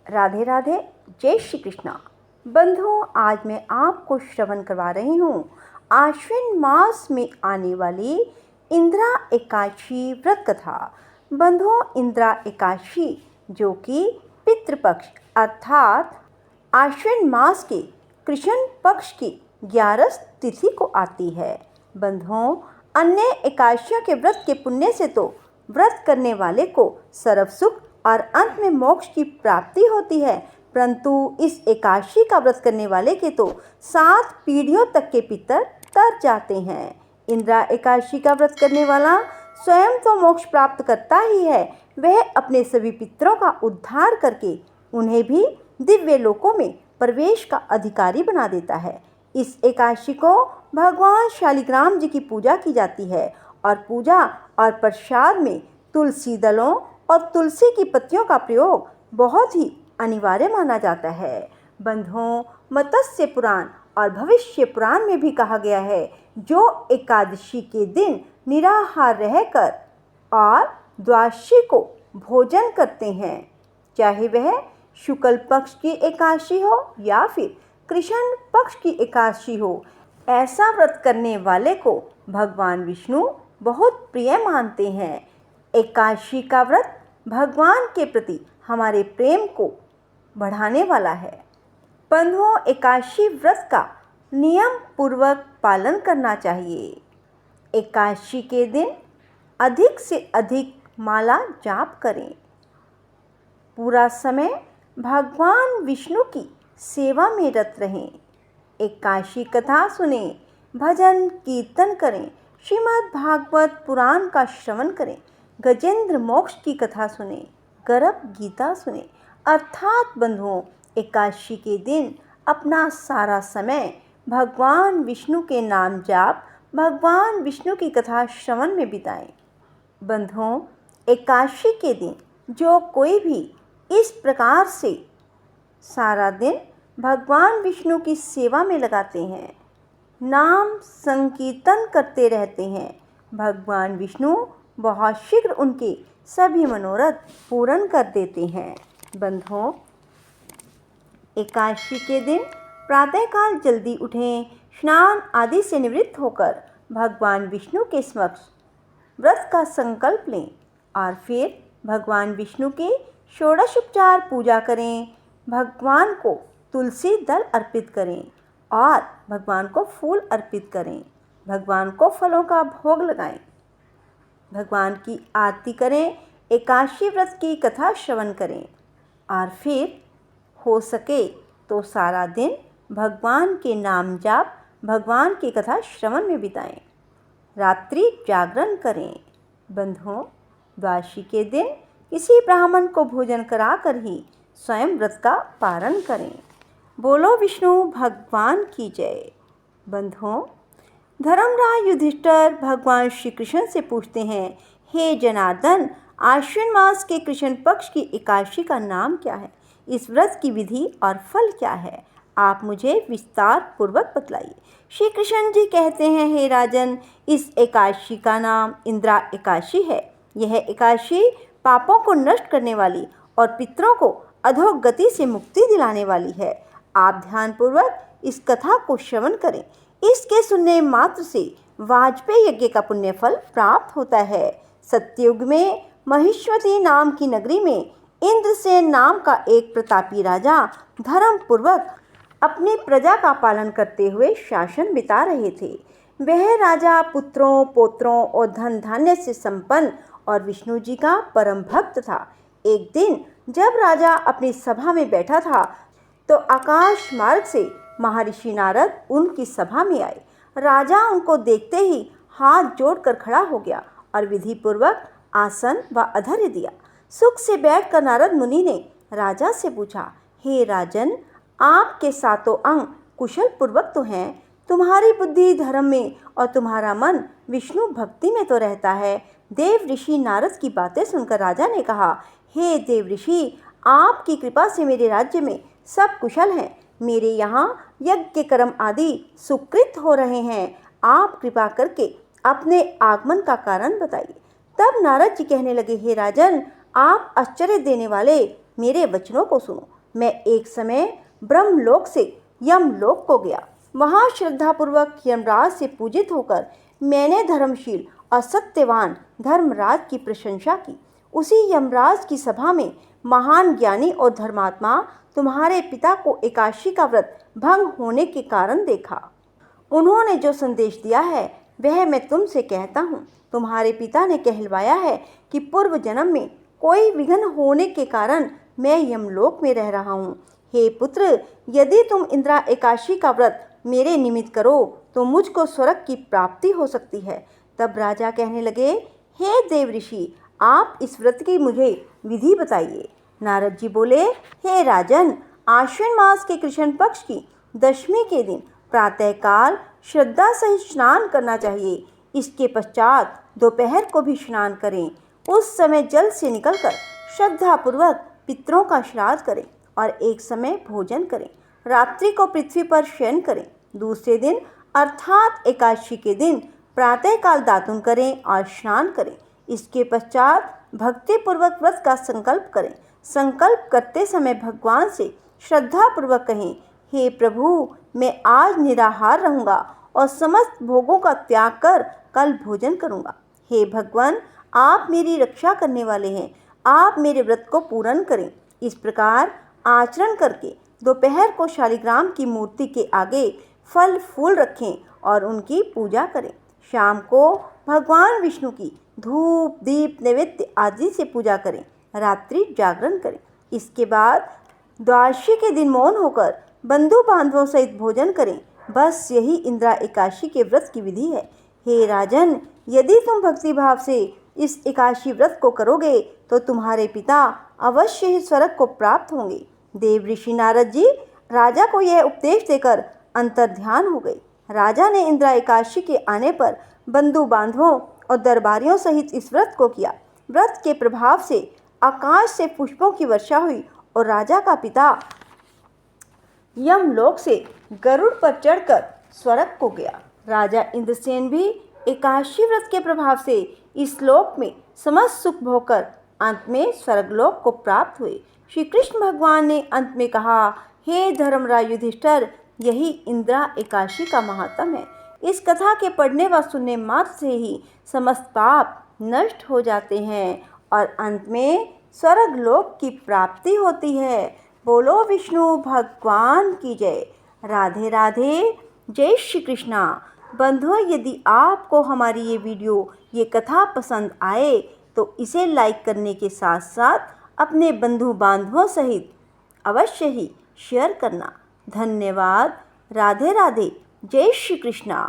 राधे राधे, जय श्री कृष्णा। बंधुओं, आज मैं आपको श्रवण करवा रही हूँ आश्विन मास में आने वाली इंद्रा एकादशी व्रत कथा। बंधुओं, इंद्रा एकादशी जो कि पितृपक्ष अर्थात आश्विन मास के कृष्ण पक्ष की 11 तिथि को आती है। बंधुओं, अन्य एकादशियों के व्रत के पुण्य से तो व्रत करने वाले को सर्व सुख और अंत में मोक्ष की प्राप्ति होती है, परंतु इस एकादशी का व्रत करने वाले के तो 7 पीढ़ियों तक के पितर तर जाते हैं। इंद्रा एकादशी का व्रत करने वाला स्वयं तो मोक्ष प्राप्त करता ही है, वह अपने सभी पितरों का उद्धार करके उन्हें भी दिव्य लोकों में प्रवेश का अधिकारी बना देता है। इस एकादशी को भगवान शालिग्राम जी की पूजा की जाती है और पूजा और प्रसाद में तुलसी दलों और तुलसी की पत्तियों का प्रयोग बहुत ही अनिवार्य माना जाता है। बंधुओं, मत्स्य पुराण और भविष्य पुराण में भी कहा गया है, जो एकादशी के दिन निराहार रहकर और द्वादशी को भोजन करते हैं, चाहे वह शुक्ल पक्ष की एकादशी हो या फिर कृष्ण पक्ष की एकादशी हो, ऐसा व्रत करने वाले को भगवान विष्णु बहुत प्रिय मानते हैं। एकादशी का व्रत भगवान के प्रति हमारे प्रेम को बढ़ाने वाला है। बंधुओं, एकादशी व्रत का नियम पूर्वक पालन करना चाहिए। एकादशी के दिन अधिक से अधिक माला जाप करें। पूरा समय भगवान विष्णु की सेवा में रत रहें। एकादशी कथा सुने, भजन कीर्तन करें, श्रीमद् भागवत पुराण का श्रवण करें, गजेंद्र मोक्ष की कथा सुने, गर्भ गीता सुने। अर्थात बंधुओं, एकादशी के दिन अपना सारा समय भगवान विष्णु के नाम जाप, भगवान विष्णु की कथा श्रवण में बिताएं। बंधुओं, एकादशी के दिन जो कोई भी इस प्रकार से सारा दिन भगवान विष्णु की सेवा में लगाते हैं, नाम संकीर्तन करते रहते हैं, भगवान विष्णु बहुत शीघ्र उनके सभी मनोरथ पूर्ण कर देते हैं। बंधुओं, एकादशी के दिन प्रातःकाल जल्दी उठें, स्नान आदि से निवृत्त होकर भगवान विष्णु के समक्ष व्रत का संकल्प लें और फिर भगवान विष्णु के षोडशोपचार पूजा करें। भगवान को तुलसी दल अर्पित करें और भगवान को फूल अर्पित करें। भगवान को फलों का भोग लगाएं, भगवान की आरती करें, एकादशी व्रत की कथा श्रवण करें और फिर हो सके तो सारा दिन भगवान के नाम जाप, भगवान की कथा श्रवण में बिताएं। रात्रि जागरण करें। बंधुओं, द्वादशी के दिन किसी ब्राह्मण को भोजन कराकर ही स्वयं व्रत का पारण करें। बोलो विष्णु भगवान की जय। बंधुओं, धर्मराज युधिष्ठिर भगवान श्री कृष्ण से पूछते हैं, हे जनार्दन, आश्विन मास के कृष्ण पक्ष की एकादशी का नाम क्या है? इस व्रत की विधि और फल क्या है? आप मुझे विस्तार पूर्वक बतलाइए। श्री कृष्ण जी कहते हैं, हे राजन, इस एकादशी का नाम इंद्रा एकादशी है। यह एकादशी पापों को नष्ट करने वाली और पितरों को अधोगति से मुक्ति दिलाने वाली है। आप ध्यानपूर्वक इस कथा को श्रवण करें। इसके सुनने मात्र से वाजपेयी यज्ञ का पुण्य फल प्राप्त होता है। सत्ययुग में महिष्मती नाम की नगरी में इंद्रसेन नाम का एक प्रतापी राजा धर्म पूर्वक अपनी प्रजा का पालन करते हुए शासन बिता रहे थे। वह राजा पुत्रों, पोत्रों और धन धान्य से संपन्न और विष्णु जी का परम भक्त था। एक दिन जब राजा अपनी सभा में बैठा था तो आकाश मार्ग से महर्षि नारद उनकी सभा में आए। राजा उनको देखते ही हाथ जोड़कर खड़ा हो गया और विधि पूर्वक आसन व अधर्य दिया। सुख से बैठकर नारद मुनि ने राजा से पूछा, हे राजन, आपके 7 अंग कुशल पूर्वक तो हैं, तुम्हारी बुद्धि धर्म में और तुम्हारा मन विष्णु भक्ति में तो रहता है। देव ऋषि नारद की बातें सुनकर राजा ने कहा, हे देव ऋषि, आपकी कृपा से मेरे राज्य में सब कुशल हैं। मेरे यहाँ यज्ञ कर्म आदि सुकृत हो रहे हैं। आप कृपा करके अपने आगमन का कारण बताइए। तब नारद जी कहने लगे, हे राजन, आप आश्चर्य देने वाले मेरे वचनों को सुनो। मैं एक समय ब्रह्मलोक से यमलोक को गया। वहाँ श्रद्धापूर्वक यमराज से पूजित होकर मैंने धर्मशील और सत्यवान धर्मराज की प्रशंसा की। उसी यमराज की सभा में महान ज्ञानी और धर्मात्मा तुम्हारे पिता को एकादशी का व्रत भंग होने के कारण देखा। उन्होंने जो संदेश दिया है वह मैं तुमसे कहता हूँ। तुम्हारे पिता ने कहलवाया है कि पूर्व जन्म में कोई विघ्न होने के कारण मैं यमलोक में रह रहा हूँ। हे पुत्र, यदि तुम इंद्रा एकादशी का व्रत मेरे निमित्त करो तो मुझको स्वर्ग की प्राप्ति हो सकती है। तब राजा कहने लगे, हे देव ऋषि, आप इस व्रत की मुझे विधि बताइए। नारद जी बोले, हे राजन, आश्विन मास के कृष्ण पक्ष की दशमी के दिन प्रातःकाल श्रद्धा सहित स्नान करना चाहिए। इसके पश्चात दोपहर को भी स्नान करें। उस समय जल से निकलकर श्रद्धापूर्वक पितरों का श्राद्ध करें और एक समय भोजन करें। रात्रि को पृथ्वी पर शयन करें। दूसरे दिन अर्थात एकादशी के दिन प्रातःकाल दातुन करें और स्नान करें। इसके पश्चात भक्तिपूर्वक व्रत का संकल्प करें। संकल्प करते समय भगवान से श्रद्धापूर्वक कहें, हे प्रभु, मैं आज निराहार रहूँगा और समस्त भोगों का त्याग कर कल भोजन करूँगा। हे भगवान, आप मेरी रक्षा करने वाले हैं, आप मेरे व्रत को पूर्ण करें। इस प्रकार आचरण करके दोपहर को शालिग्राम की मूर्ति के आगे फल फूल रखें और उनकी पूजा करें। शाम को भगवान विष्णु की धूप दीप नैवेद्य आदि से पूजा करें। रात्रि जागरण करें। इसके बाद द्वादशी के दिन मौन होकर बंधु बांधवों सहित भोजन करें। बस यही इंद्रा एकादशी के व्रत की विधि है। हे राजन, यदि तुम भक्तिभाव से इस एकादशी व्रत को करोगे तो तुम्हारे पिता अवश्य ही स्वर्ग को प्राप्त होंगे। देव ऋषि नारद जी राजा को यह उपदेश देकर अंतर्ध्यान हो गए। राजा ने इंद्रा एकादशी के आने पर बंधु बांधवों और दरबारियों सहित इस व्रत को किया। व्रत के प्रभाव से आकाश से पुष्पों की वर्षा हुई और राजा का पिता यमलोक से गरुड़ पर चढ़कर स्वर्ग को गया। राजा इंद्रसेन भी एकादशी व्रत के प्रभाव से इस लोक में समस्त सुख भोगकर अंत में स्वर्गलोक को प्राप्त हुए। श्री कृष्ण भगवान ने अंत में कहा, हे धर्मराज युधिष्ठिर, यही इंद्रा एकादशी का महात्म है। इस कथा के पढ़ने व सुनने मात्र से ही समस्त पाप नष्ट हो जाते हैं और अंत में स्वर्गलोक की प्राप्ति होती है। बोलो विष्णु भगवान की जय। राधे राधे। जय श्री कृष्णा। बंधुओं, यदि आपको हमारी ये वीडियो, ये कथा पसंद आए तो इसे लाइक करने के साथ साथ अपने बंधु बांधवों सहित अवश्य ही शेयर करना। धन्यवाद। राधे राधे। जय श्री कृष्णा।